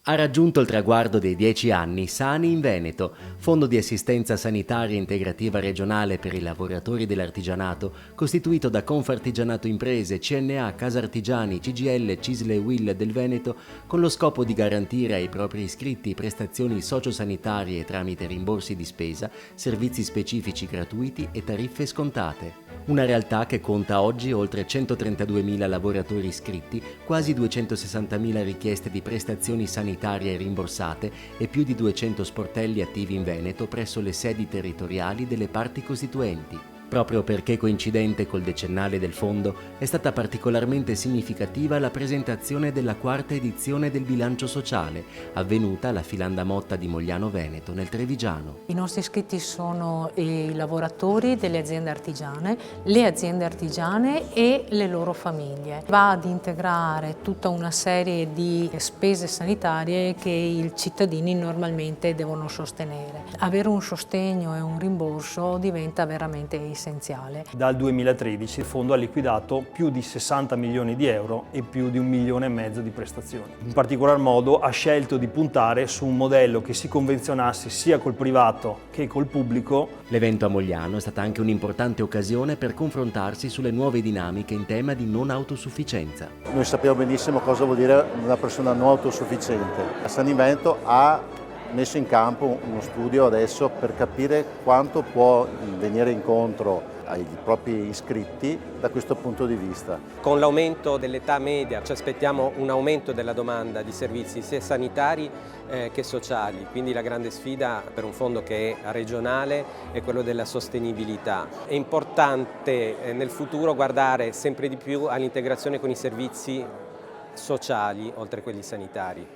Ha raggiunto il traguardo dei 10 anni Sani in Veneto, fondo di assistenza sanitaria integrativa regionale per i lavoratori dell'artigianato, costituito da Confartigianato Imprese, CNA, Casartigiani, CGIL, CISL e UIL del Veneto, con lo scopo di garantire ai propri iscritti prestazioni sociosanitarie tramite rimborsi di spesa, servizi specifici gratuiti e tariffe scontate. Una realtà che conta oggi oltre 132.000 lavoratori iscritti, quasi 260.000 richieste di prestazioni sanitarie rimborsate e più di 200 sportelli attivi in Veneto presso le sedi territoriali delle parti costituenti. Proprio perché coincidente col decennale del fondo, è stata particolarmente significativa la presentazione della quarta edizione del bilancio sociale, avvenuta alla Filanda Motta di Mogliano Veneto, nel Trevigiano. I nostri iscritti sono i lavoratori delle aziende artigiane, le aziende artigiane e le loro famiglie. Va ad integrare tutta una serie di spese sanitarie che i cittadini normalmente devono sostenere. Avere un sostegno e un rimborso diventa veramente essenziale. Dal 2013 il fondo ha liquidato più di 60 milioni di euro e più di 1,5 milioni di prestazioni. In particolar modo ha scelto di puntare su un modello che si convenzionasse sia col privato che col pubblico. L'evento a Mogliano è stata anche un'importante occasione per confrontarsi sulle nuove dinamiche in tema di non autosufficienza. Noi sappiamo benissimo cosa vuol dire una persona non autosufficiente. San Invento ha messo in campo uno studio adesso per capire quanto può venire incontro ai propri iscritti da questo punto di vista. Con l'aumento dell'età media ci aspettiamo un aumento della domanda di servizi sia sanitari che sociali, quindi la grande sfida per un fondo che è regionale è quello della sostenibilità. È importante nel futuro guardare sempre di più all'integrazione con i servizi sociali oltre a quelli sanitari.